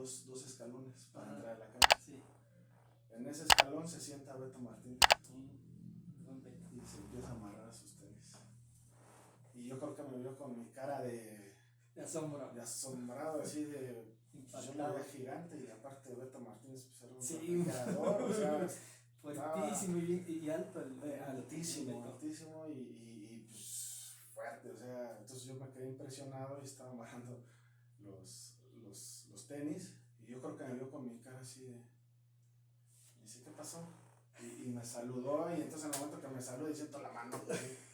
dos escalones para Ajá. entrar a la cancha. Sí. En ese escalón se sienta Beto Martínez y se empieza a amarrar a sus tenis. Y yo creo que me vio con mi cara de asombro. De asombrado, así de. Pues yo me veía gigante y aparte Beto Martínez pues era un refrigerador, o sea. Fuertísimo y alto. Altísimo y pues fuerte, o sea. Entonces yo me quedé impresionado y estaba amarrando los tenis. Y yo creo que me vio con mi cara así de. Y dice, ¿qué pasó? Y me saludó, y entonces en el momento que me saludó y siento la mano,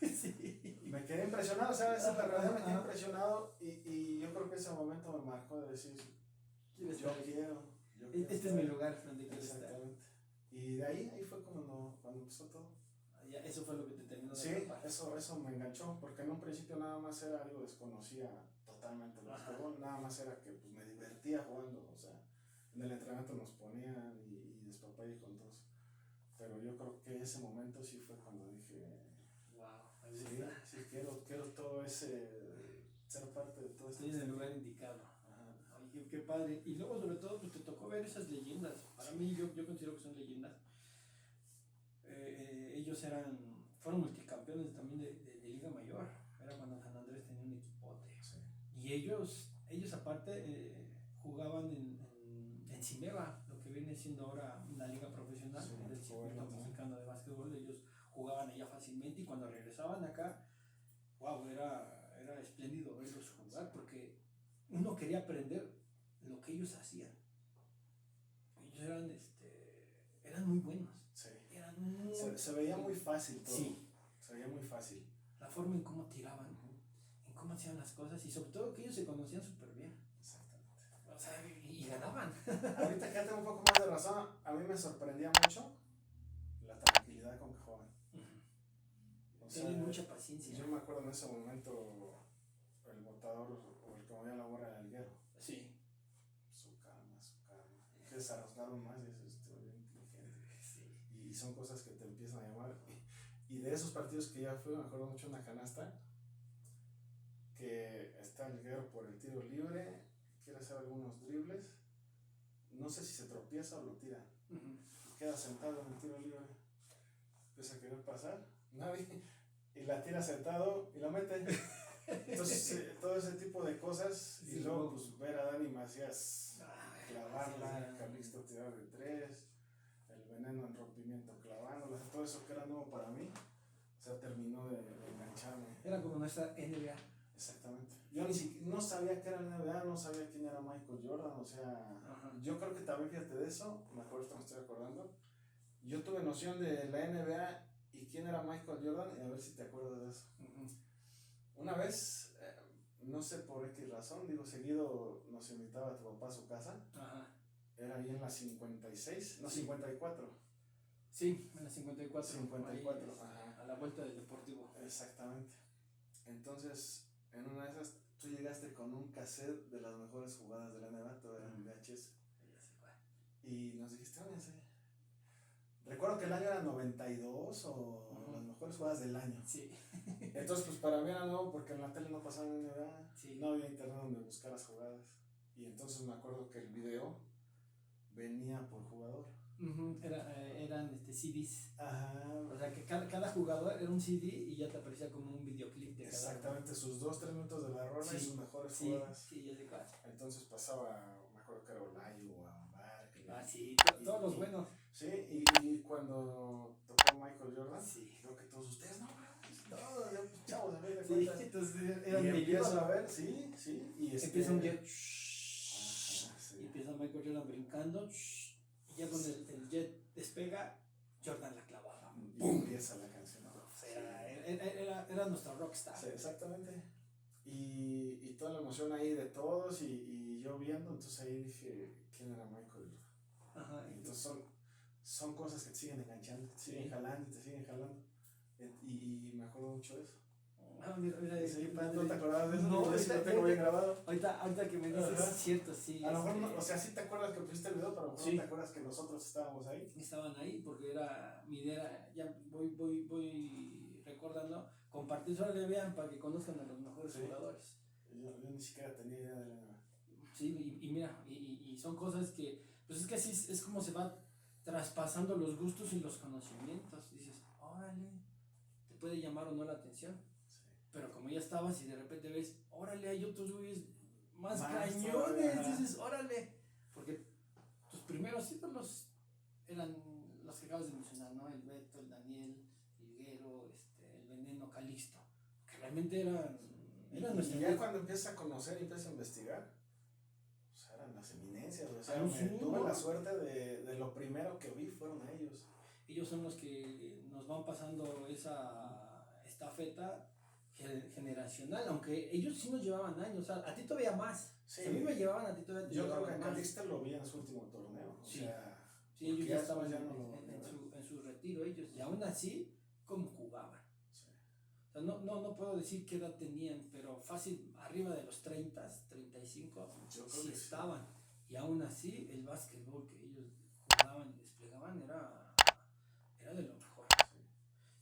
sí. Me quedé impresionado, ¿sabes? La realidad me quedé impresionado y yo creo que ese momento me marcó de decir, yo quiero este es mi lugar donde quiero estar. Exactamente. Y de ahí fue cuando empezó todo. Ya, eso fue lo que te terminó de Sí, atrapar. eso me enganchó, porque en un principio nada más era algo, desconocía totalmente el básquetbol, nada más era que pues me divertía jugando, o sea, en el entrenamiento nos ponían y despapá y con todos. Pero yo creo que ese momento sí fue cuando dije, wow, sí, quiero todo ese, ser parte de todo esto. Estoy en el lugar indicado. Ay, qué padre. Y luego sobre todo pues te tocó ver esas leyendas. Para mí yo considero que son leyendas. Ellos fueron multicampeones también de Liga Mayor. Era cuando San Andrés tenía un equipote. Sí. Y ellos aparte jugaban en Cimeva, lo que viene siendo ahora una liga profesional, Sí, del circuito mexicano de básquetbol. Ellos jugaban allá fácilmente y cuando regresaban acá, wow, era espléndido verlos jugar porque uno quería aprender lo que ellos hacían. Ellos eran muy buenos. Sí. Se veía muy fácil todo. Sí. Se veía muy fácil. La forma en cómo tiraban, en cómo hacían las cosas y sobre todo que ellos se conocían súper bien. Exactamente. O sea, y ganaban. Ahorita que tengo un poco más de razón, a mí me sorprendía mucho la tranquilidad con que jugaban. O sea, tienen mucha paciencia. Yo me acuerdo en ese momento el botador o el que movía la borra del Alguero. Sí. Su calma. Que se arrascaron más y es bien inteligente. Sí. Y son cosas que te empiezan a llamar. Y de esos partidos que ya fui, me acuerdo mucho una canasta que está Alguero por el tiro libre, quiere hacer algunos dribles, no sé si se tropieza o lo tira, y queda sentado en el tiro libre, empieza a querer pasar, nadie, y la tira sentado y la mete. Entonces todo ese tipo de cosas, y luego pues ver a Dani Macías clavarla, Calixto tirar de 3, el Veneno en rompimiento clavándola, todo eso que era nuevo para mí, o sea, terminó de engancharme. Era como nuestra NBA. Exactamente. Yo ni siquiera no sabía que era la NBA, no sabía quién era Michael Jordan, o sea, yo creo que también, fíjate de eso, mejor esto me estoy acordando, yo tuve noción de la NBA y quién era Michael Jordan, y a ver si te acuerdas de eso. Una vez, no sé por qué razón, seguido nos invitaba a tu papá a su casa, era ahí en la 56, no, 54. Sí, en la 54. 54, ahí, a la vuelta del Deportivo. Exactamente. Entonces, en una de esas, tú llegaste con un cassette de las mejores jugadas de la NBA, todavía en VHS. Y nos dijiste, váyanse. Recuerdo que el año era 92 o las mejores jugadas del año. Sí. Entonces, pues para mí era nuevo porque en la tele no pasaba en NBA, sí. No había internet donde buscaras jugadas. Y entonces me acuerdo que el video venía por jugador. Eran CDs. Ajá. O sea que cada jugador era un CD y ya te aparecía como un videoclip de cada. Exactamente, sus 2-3 minutos de la rola y sus mejores jugadas. Sí, ya sé cuál. Entonces pasaba, me acuerdo que era Olayo, Barkley. Sí, todos los buenos. Sí, y cuando tocó Michael Jordan, creo que todos ustedes, no, todos, chavos, a ver de cuentas. Entonces y empiezo a ver, sí, y empieza un jet, y empieza Michael Jordan brincando, y ya cuando el jet despega, Jordan la clavaba. Y empieza la canción. Era nuestro rockstar. Sí, exactamente. Y toda la emoción ahí de todos y yo viendo, entonces ahí dije, ¿quién era Michael? Entonces son cosas que te siguen enganchando, te siguen jalando y te siguen jalando. Y me acuerdo mucho de eso. Mira, sí, ¿no te acordabas de eso? No, sí lo tengo bien grabado. Ahorita que me dices, es cierto, sí. A lo mejor, no, o sea, sí te acuerdas que pusiste el video, pero no te acuerdas que nosotros estábamos ahí. Estaban ahí porque mi idea, ya voy recordando, compartir solo le vean para que conozcan a los mejores jugadores. Yo ni siquiera tenía idea de la. Sí, y mira, y son cosas que, pues es que así es como se va traspasando los gustos y los conocimientos. Dices, órale, te puede llamar o no la atención. Sí. Pero como ya estabas y de repente ves, órale, hay otros güeyes más cañones, todavía. dices, órale. Porque tus primeros ídolos eran los que acabas de mencionar, ¿no? El Beto, el Daniel, el Higuero, el Veneno, Calixto. Que realmente eran Y nuestra ya cuando empiezas a conocer y empiezas a investigar, pues eran las eminencias. O sea, tuve la suerte de lo primero que vi fueron ellos. Ellos son los que nos van pasando esa estafeta generacional, aunque ellos sí nos llevaban años, o sea, a ti todavía más. Sí. Si a mí me llevaban, a ti todavía te Yo llevaban creo que más. Calixto lo vi en su último torneo. Sí. O sea, sí, ellos ya estaban en su retiro, ellos, y aún así, ¿cómo jugaban? Sí. O sea, no puedo decir qué edad tenían, pero fácil, arriba de los 30, 35, sí estaban. Sí. Y aún así, el básquetbol que ellos jugaban y desplegaban era de lo mejor. Sí.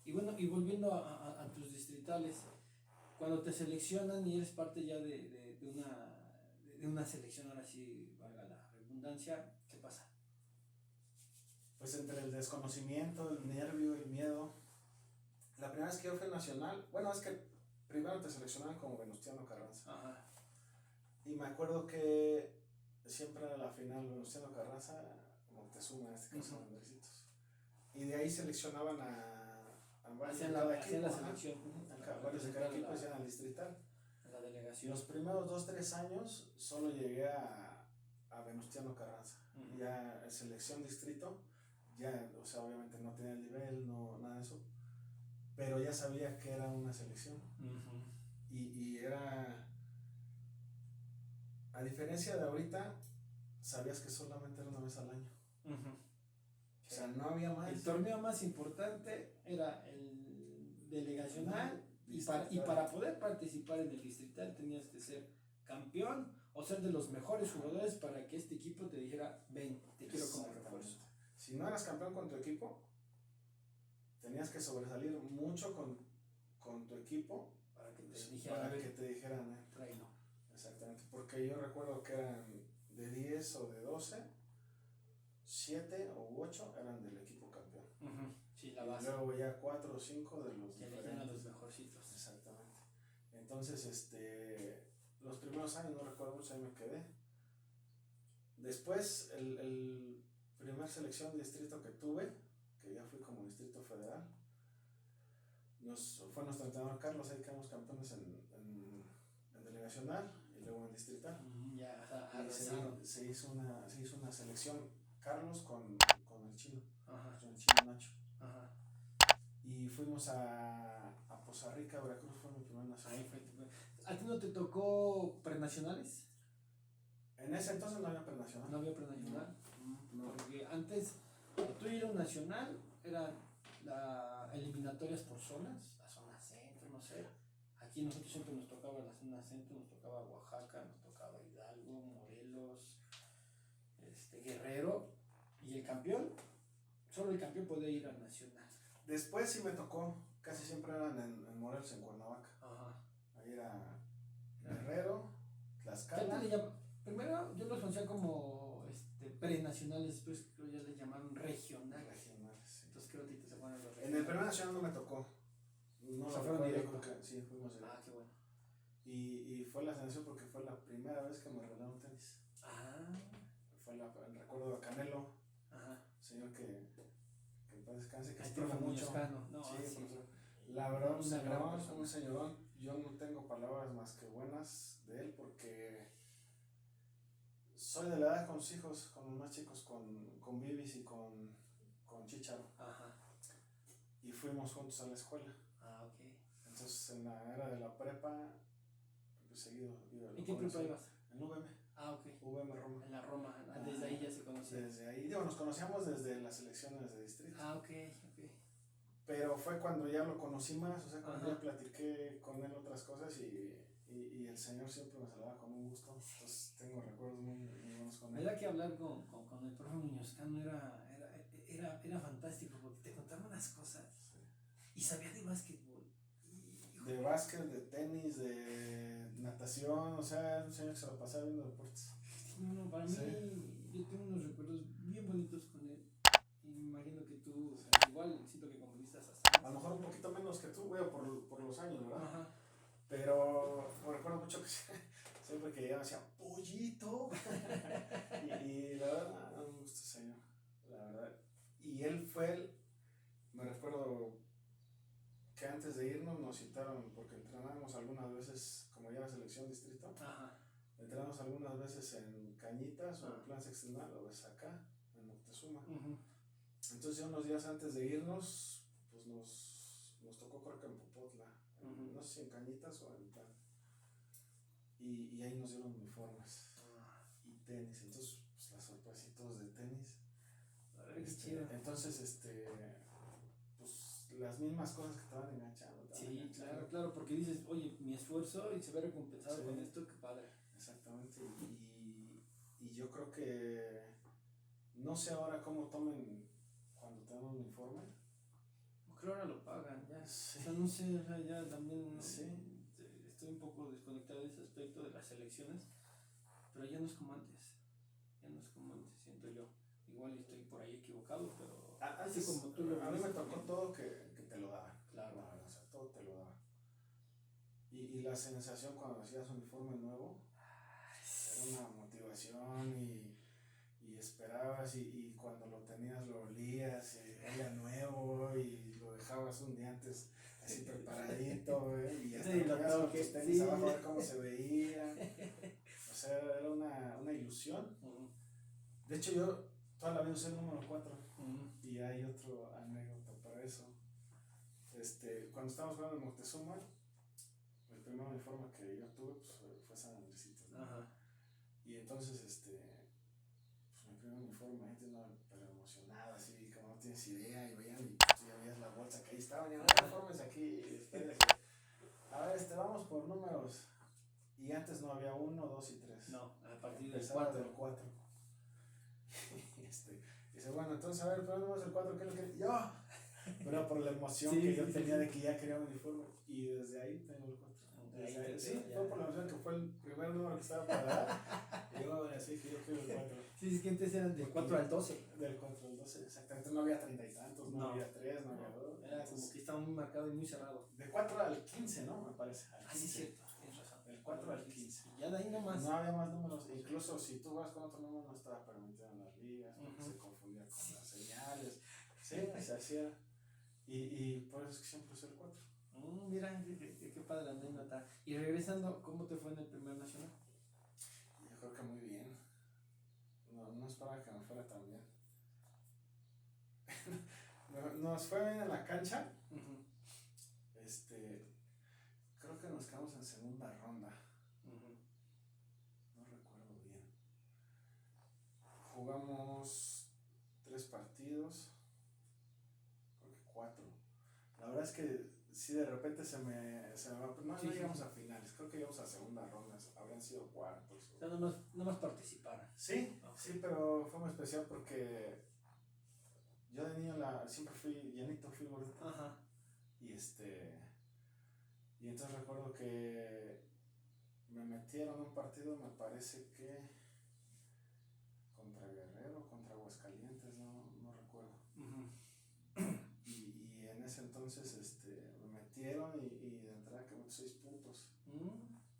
Y bueno, y volviendo a tus distritales, cuando te seleccionan y eres parte ya de una selección, ahora sí valga la redundancia, ¿qué pasa? Pues entre el desconocimiento, el nervio, el miedo. La primera vez que yo fui nacional, bueno, es que primero te seleccionaban como Venustiano Carranza. Ajá. Y me acuerdo que siempre era la final Venustiano Carranza, Moctezuma, en este caso, Andresitos. Y de ahí seleccionaban a varios de cada equipo. La selección. Varios de cada equipo hacían al distrital. La delegación. Los primeros 2-3 años solo llegué a Venustiano Carranza. Uh-huh. Ya selección distrito, ya, o sea, obviamente no tenía el nivel, no, nada de eso. Pero ya sabía que era una selección. Uh-huh. Y era, a diferencia de ahorita, sabías que solamente era una vez al año. Uh-huh. O sea, no había más. El torneo más importante era el delegacional, y para poder participar en el distrital tenías que ser campeón o ser de los mejores jugadores para que este equipo te dijera, ven, te quiero como refuerzo. Si no eras campeón con tu equipo, tenías que sobresalir mucho con tu equipo para que te dijeran, tráelo. Exactamente, porque yo recuerdo que eran de 10 o de 12, 7 u 8 eran del equipo campeón. Uh-huh. Sí, la y base. Luego ya 4 o 5 de los que elegían a los mejorcitos. Exactamente. Entonces, los primeros años no recuerdo mucho, ahí me quedé. Después, el primer selección de distrito que tuve, que ya fui como distrito federal, fue nuestro entrenador Carlos, ahí quedamos campeones en delegacional y luego en distrital. Se hizo una selección Carlos con el chino, ajá, con el chino Nacho. Ajá. Y fuimos a Poza Rica, Veracruz, fue mi primer nacional. ¿A ti no te tocó prenacionales? En ese entonces no había prenacional. ¿No había prenacional? No. Porque antes, tú ir a un nacional, eran eliminatorias por zonas, la zona centro, no sé. Aquí nosotros siempre nos tocaba la zona centro, nos tocaba Oaxaca, nos tocaba Hidalgo, Morelos, Guerrero, y el campeón, solo el campeón podía ir al nacional. Después sí me tocó, casi siempre eran en Morelos, en Cuernavaca. Ajá. Ahí era Guerrero, Tlaxcala. Primero yo los conocía como prenacionales, después creo ya les llamaron regionales. Sí. Entonces creo que se ponen los regionales. En el primer nacional no me tocó. No se fueron directo. Sí, fuimos directo. Ah, qué bueno. Y fue la sensación porque fue la primera vez que me regalaron tenis. Fue el recuerdo de Canelo. Ajá. Señor que descanse, que estima mucho. No, sí. La verdad, un señorón. Yo no tengo palabras más que buenas de él porque soy de la edad con sus hijos, con los más chicos, con Bibis y con Chicharo. Ajá. Y fuimos juntos a la escuela. Ah, ok. Entonces en la era de la prepa, pues seguido. ¿En qué prepa ibas? En UVM. Ah, ok. UVM Roma. En la Roma, desde ahí ya se conocían. Desde ahí, nos conocíamos desde las elecciones de distrito. Ah, ok. Pero fue cuando ya lo conocí más, o sea, cuando ya platiqué con él otras cosas y el señor siempre me saludaba con un gusto. Entonces tengo recuerdos muy buenos con él. La verdad que hablar con el profe Muñozcano era fantástico porque te contaba unas cosas y sabía de básquetbol. De básquet, de tenis, de natación, o sea, un señor que se lo pasaba viendo deportes. No, para mí yo tengo unos recuerdos bien bonitos con él. Y me imagino que tú, igual, siento que conviviste hasta A lo mejor un poquito menos que tú, güey, por los años, ¿verdad? Ajá. Pero me recuerdo mucho que siempre que llegaba decía, pollito. y la verdad, no me gusta ese señor, la verdad. Y él me recuerdo que antes de irnos nos citaron, porque entrenábamos algunas veces, como ya era selección distrito, Ajá. entrenamos algunas veces en Cañitas o en Plan Sexenal o es acá, en Moctezuma. Entonces ya unos días antes de irnos, pues nos tocó creo que en Popotla, no sé si en Cañitas o en Plan. Y ahí nos dieron uniformes y tenis, entonces pues las sorpresitos de tenis. Entonces, pues las mismas cosas que te van enganchando. Sí, claro, porque dices, oye, mi esfuerzo y se ve recompensado con esto, qué padre. Exactamente, y yo creo que no sé ahora cómo tomen cuando te dan un uniforme. Creo que ahora lo pagan, ya. Sí. O sea, no sé, o sea, ya también sí. Estoy un poco desconectado de ese aspecto de las elecciones, pero ya no es como antes. Ya no es como antes, siento yo. Igual estoy por ahí equivocado, pero así como tú lo ves. A mí me tocó todo que te lo daban. Claro. O sea, todo te lo daban. Y la sensación cuando hacías uniforme nuevo era una motivación y esperabas y cuando lo tenías lo olías y era nuevo y lo dejabas un día antes así preparadito y hasta lo ponías con tus tenis abajo a ver cómo se veía. O sea, era una ilusión. De hecho yo toda la vida usé el número 4 y hay otro anécdota para eso. Cuando estábamos jugando en Moctezuma, el primer uniforme que yo tuve pues, fue San Andresito, ¿no? Ajá. Y entonces pues mi primer uniforme, la gente no, pero emocionada, así como no tienes idea, y veían, y pues, ya veías la bolsa que ahí estaban, y los uniformes aquí, espérense. A ver, vamos por números. Y antes no había 1, 2 y 3. No, a partir del Empezaba 4. del 4. Dice, bueno, entonces a ver, pero no es el 4, ¿qué es lo que yo? Pero por la emoción que yo tenía de que ya quería un uniforme. Y desde ahí tengo el 4. Sí, fue por la emoción que fue el primer número que estaba para dar. Y yo así que yo quiero el 4. Sí, es que antes eran del 4 al 12. Del 4 al 12, exactamente. No había 30 y tantos, no había 3, no había 2. Era como que estaba muy marcado y muy cerrado. De 4 al 15, ¿no? Me parece. Sí, cierto, tienes razón. Del 4 al 15. Y ya de ahí nomás. No había más números. Incluso si tú vas con otro número, no estaba permitido en las ligas, porque se confundía con las señales. Sí, se hacía. Y por eso es que siempre usé el 4. Mira, qué padre la anécdota. Y regresando, ¿cómo te fue en el primer nacional? Yo creo que muy bien. No esperaba que me fuera tan bien. Nos fue bien en la cancha. Creo que nos quedamos en segunda ronda. No recuerdo bien. Jugamos 3 partidos. Creo que 4. La verdad es que sí, de repente se me va. No llegamos a finales. Creo que llegamos a segunda ronda. Habrían sido cuartos. O sea, nomás participaron. Sí, sí, pero fue muy especial porque yo de niño siempre fui llenito, fui gordito. Ajá. Y entonces recuerdo que me metieron en un partido, me parece que contra Guerrero, contra Aguascalientes, no recuerdo. Y en ese entonces me metieron y de entrada que 6 puntos.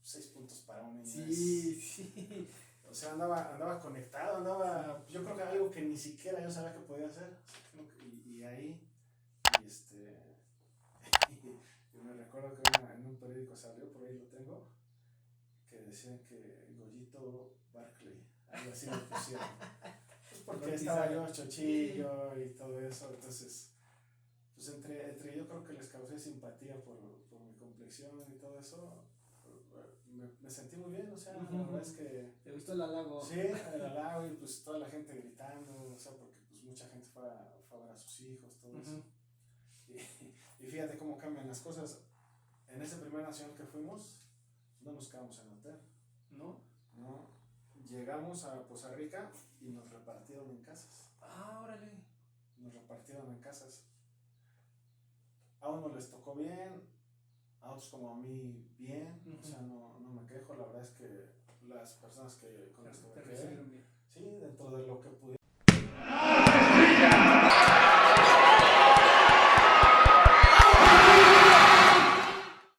6 puntos para un niño. Sí. O sea, andaba conectado, yo creo que algo que ni siquiera yo sabía que podía hacer. Y ahí, y me recuerdo que en un periódico salió, por ahí lo tengo, que decían que Goyito Barclay, algo así le pusieron. Pues porque estaba yo chochillo y todo eso, entonces, pues entre yo creo que les causé simpatía por mi complexión y todo eso. Me sentí muy bien, o sea, la verdad es que... ¿Te gustó el halago? Sí, el halago y pues toda la gente gritando, o sea, porque pues mucha gente fue a ver a sus hijos, todo eso. Y fíjate cómo cambian las cosas. En ese primer nacional que fuimos, no nos quedamos en hotel. ¿No? Llegamos a Poza Rica y nos repartieron en casas. Órale. Nos repartieron en casas. A unos les tocó bien, a otros como a mí bien, o sea, no me quejo, la verdad es que las personas con las que me quedé, sí,